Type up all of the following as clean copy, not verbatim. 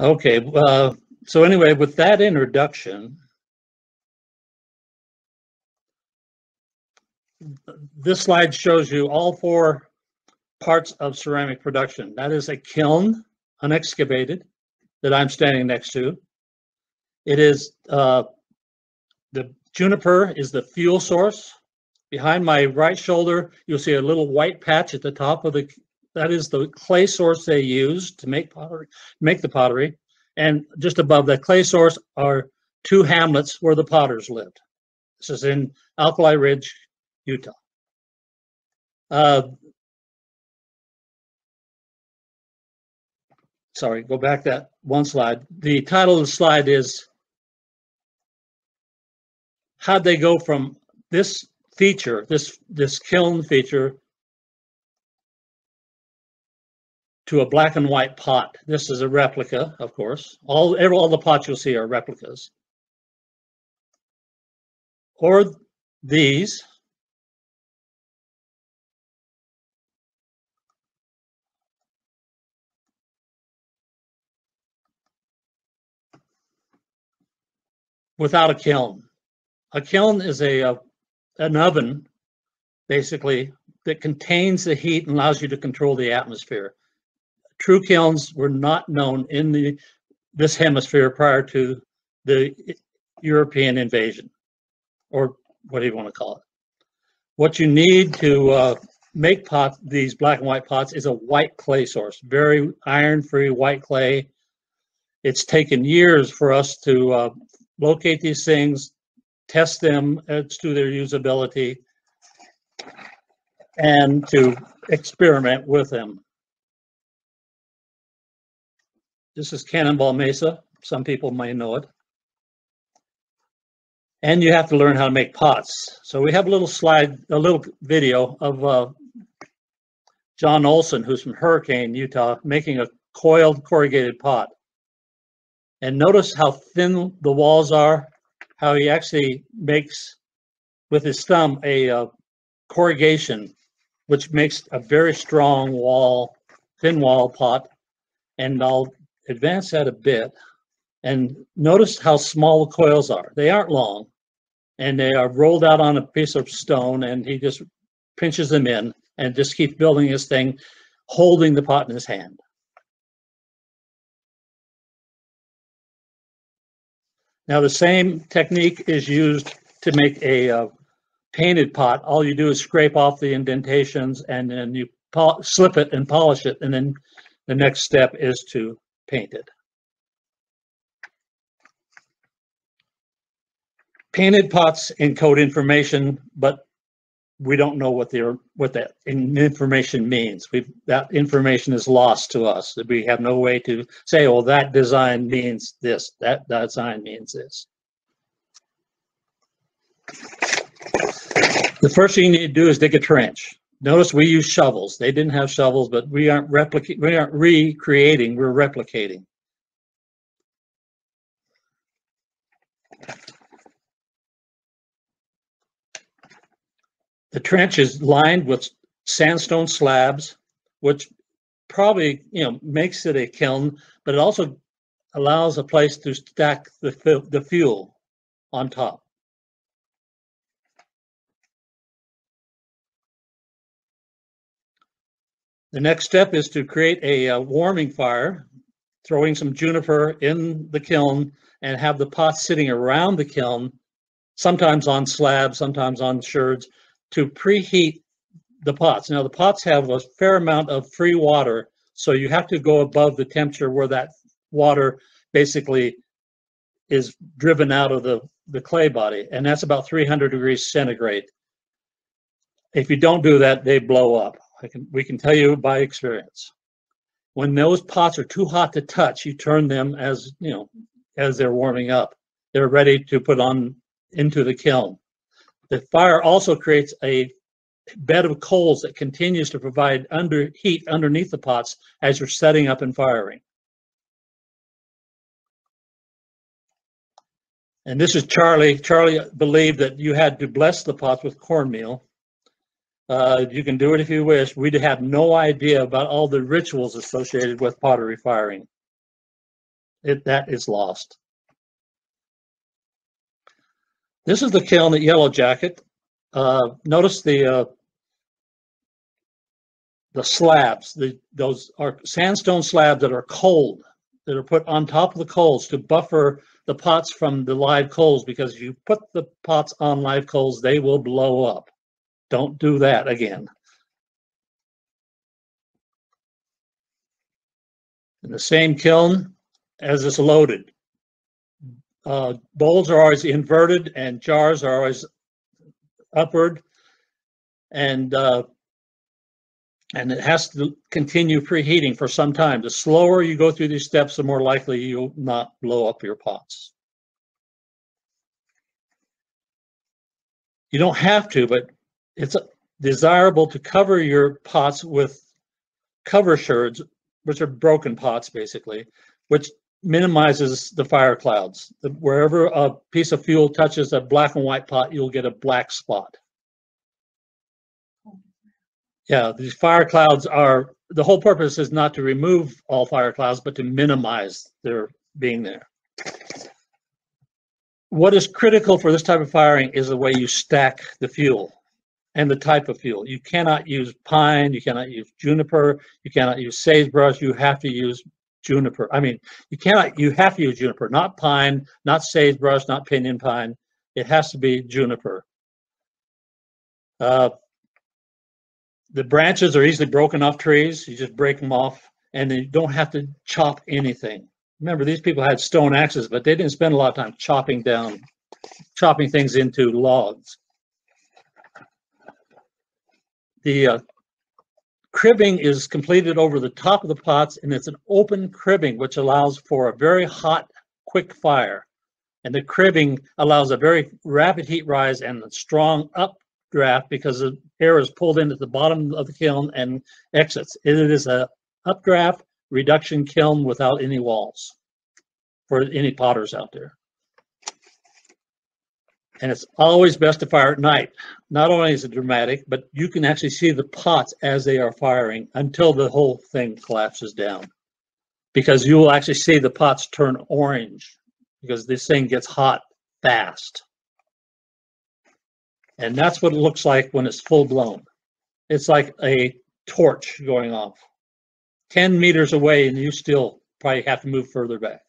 Okay, so anyway, with that introduction, this slide shows you all four parts of ceramic production. That is a kiln, unexcavated, that I'm standing next to. It is the juniper is the fuel source. Behind my right shoulder, you'll see a little white patch at the top of the, that is the clay source they use to make pottery, make the pottery. And just above that clay source are two hamlets where the potters lived. This is in Alkali Ridge, Utah. Sorry, go back that one slide. The title of the slide is, how'd they go from this feature, this kiln feature, to a black and white pot? This is a replica, of course. All the pots you'll see are replicas. Or these. Without a kiln. A kiln is an oven, basically, that contains the heat and allows you to control the atmosphere. True kilns were not known in this hemisphere prior to the European invasion, or what do you want to call it. What you need to make these black and white pots is a white clay source, very iron-free white clay. It's taken years for us to locate these things, test them as to their usability, and to experiment with them. This is Cannonball Mesa. Some people may know it. And you have to learn how to make pots. So we have a little slide, a little video of John Olson, who's from Hurricane, Utah, making a coiled corrugated pot. And notice how thin the walls are, how he actually makes, with his thumb, a corrugation, which makes a very strong wall, thin wall pot. And I'll advance that a bit. And notice how small the coils are. They aren't long, and they are rolled out on a piece of stone, and he just pinches them in and just keeps building his thing, holding the pot in his hand. Now the same technique is used to make a painted pot. All you do is scrape off the indentations, and then you slip it and polish it, and then the next step is to paint it. Painted pots encode information, but we don't know what that information means. That information is lost to us. We have no way to say, oh, that design means this, that design means this. The first thing you need to do is dig a trench. Notice we use shovels. They didn't have shovels, but we aren't recreating, we're replicating. The trench is lined with sandstone slabs, which probably, makes it a kiln, but it also allows a place to stack the fuel on top. The next step is to create a warming fire, throwing some juniper in the kiln and have the pots sitting around the kiln, sometimes on slabs, sometimes on sherds, to preheat the pots. Now the pots have a fair amount of free water, so you have to go above the temperature where that water basically is driven out of the clay body, and that's about 300 degrees centigrade. If you don't do that, they blow up. We can tell you by experience. When those pots are too hot to touch, you turn them as they're warming up. They're ready to put on into the kiln. The fire also creates a bed of coals that continues to provide heat underneath the pots as you're setting up and firing. And this is Charlie. Charlie believed that you had to bless the pots with cornmeal. You can do it if you wish. We'd have no idea about all the rituals associated with pottery firing. that is lost. This is the kiln at Yellow Jacket. Notice the slabs. Those are sandstone slabs that are cold, that are put on top of the coals to buffer the pots from the live coals, because if you put the pots on live coals, they will blow up. Don't do that again. In the same kiln as it's loaded. Bowls are always inverted and jars are always upward, and it has to continue preheating for some time. The slower you go through these steps, the more likely you'll not blow up your pots. You don't have to, but it's desirable to cover your pots with cover sherds, which are broken pots basically, which minimizes the fire clouds. Wherever a piece of fuel touches a black and white pot, you'll get a black spot. Yeah, these fire clouds are, the whole purpose is not to remove all fire clouds, but to minimize their being there. What is critical for this type of firing is the way you stack the fuel and the type of fuel. You cannot use pine, you cannot use juniper, you cannot use sagebrush, you have to use juniper. I mean, you have to use juniper, not pine, not sagebrush, not pinyon pine. It has to be juniper. The branches are easily broken off trees. You just break them off, and you don't have to chop anything. Remember, these people had stone axes, but they didn't spend a lot of time chopping things into logs. The cribbing is completed over the top of the pots, and it's an open cribbing, which allows for a very hot, quick fire. And the cribbing allows a very rapid heat rise and a strong updraft, because the air is pulled in at the bottom of the kiln and exits. It is a updraft reduction kiln without any walls for any potters out there. And it's always best to fire at night. Not only is it dramatic, but you can actually see the pots as they are firing until the whole thing collapses down. Because you will actually see the pots turn orange, because this thing gets hot fast. And that's what it looks like when it's full blown. It's like a torch going off. 10 meters away, and you still probably have to move further back.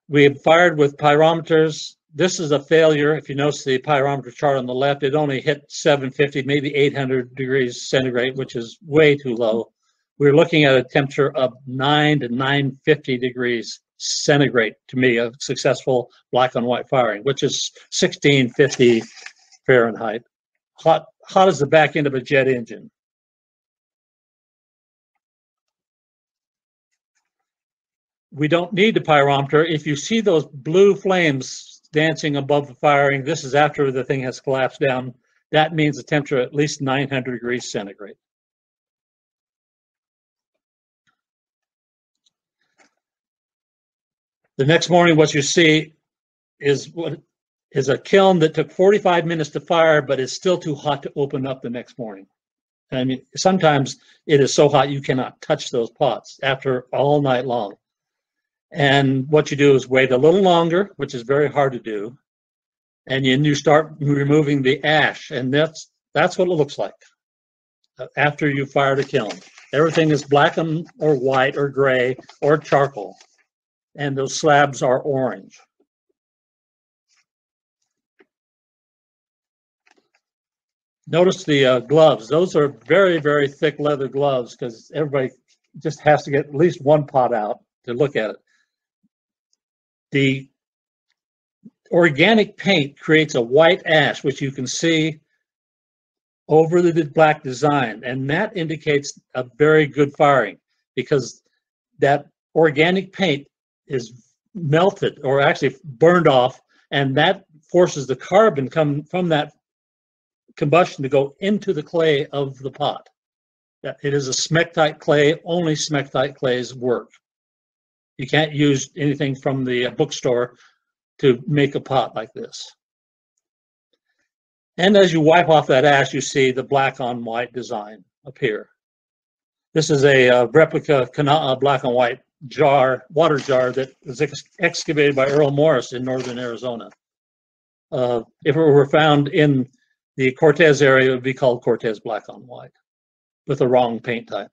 We have fired with pyrometers. This is a failure. If you notice the pyrometer chart on the left, it only hit 750, maybe 800 degrees centigrade, which is way too low. We're looking at a temperature of 9 to 950 degrees centigrade to me, a successful black on white firing, which is 1650 Fahrenheit. Hot as the back end of a jet engine. We don't need the pyrometer. If you see those blue flames dancing above the firing, this is after the thing has collapsed down. That means the temperature at least 900 degrees centigrade. The next morning, what you see is a kiln that took 45 minutes to fire, but it's still too hot to open up the next morning. I mean, sometimes it is so hot you cannot touch those pots after all night long. And what you do is wait a little longer, which is very hard to do, and you start removing the ash, and that's what it looks like after you fire the kiln. Everything is black or white or gray or charcoal, and those slabs are orange. Notice the gloves. Those are very, very thick leather gloves, because everybody just has to get at least one pot out to look at it. The organic paint creates a white ash, which you can see over the black design, and that indicates a very good firing, because that organic paint is melted or actually burned off, and that forces the carbon from that combustion to go into the clay of the pot. It is a smectite clay. Only smectite clays work. You can't use anything from the bookstore to make a pot like this. And as you wipe off that ash, you see the black on white design appear. This is a replica black and white jar, water jar that was excavated by Earl Morris in northern Arizona. If it were found in the Cortez area, it would be called Cortez black on white with the wrong paint type.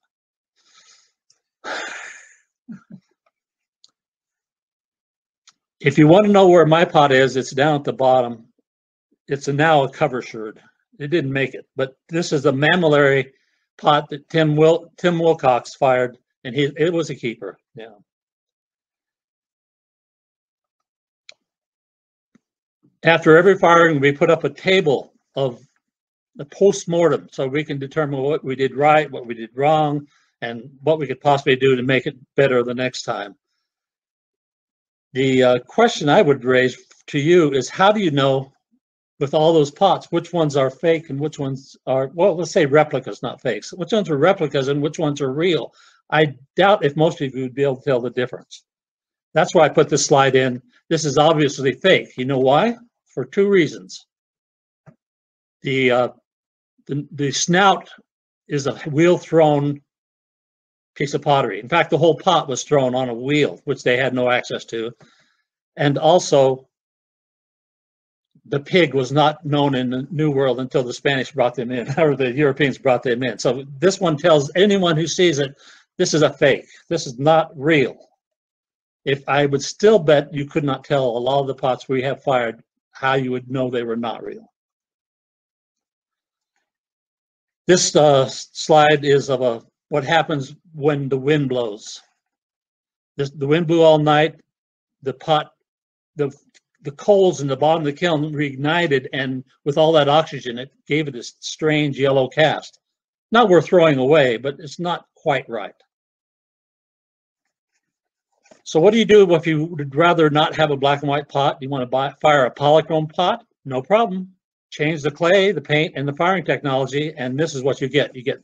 If you want to know where my pot is, it's down at the bottom. It's now a cover sherd. It didn't make it, but this is a mammillary pot that Tim Wilcox fired, and it was a keeper. Yeah. After every firing, we put up a table of the post-mortem so we can determine what we did right, what we did wrong, and what we could possibly do to make it better the next time. The question I would raise to you is, how do you know with all those pots which ones are fake and which ones are, well, let's say replicas, not fakes. Which ones are replicas and which ones are real? I doubt if most of you would be able to tell the difference. That's why I put this slide in. This is obviously fake. You know why? For two reasons. The snout is a wheel-thrown piece of pottery. In fact, the whole pot was thrown on a wheel, which they had no access to. And also, the pig was not known in the New World until the Spanish brought them in, or the Europeans brought them in. So this one tells anyone who sees it, this is a fake. This is not real. If I would still bet you could not tell a lot of the pots we have fired how you would know they were not real. This slide is of what happens when the wind blows. The wind blew all night. The pot, the coals in the bottom of the kiln reignited, and with all that oxygen, it gave it this strange yellow cast. Not worth throwing away, but it's not quite right. So what do you do if you would rather not have a black and white pot? You want to fire a polychrome pot? No problem. Change the clay, the paint, and the firing technology, and this is what you get. You get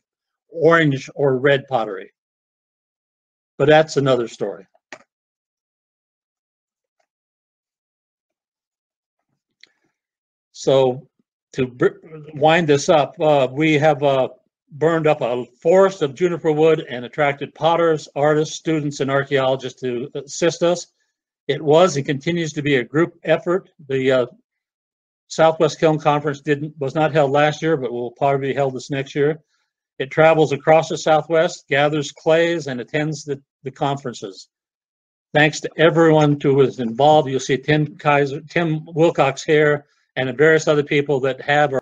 orange or red pottery. But that's another story. So to wind this up, we have burned up a forest of juniper wood and attracted potters, artists, students, and archaeologists to assist us. It was and continues to be a group effort. The Southwest Kiln Conference was not held last year, but will probably be held this next year. It travels across the Southwest, gathers clays, and attends the conferences. Thanks to everyone who was involved. You'll see Tim Wilcox here and various other people that have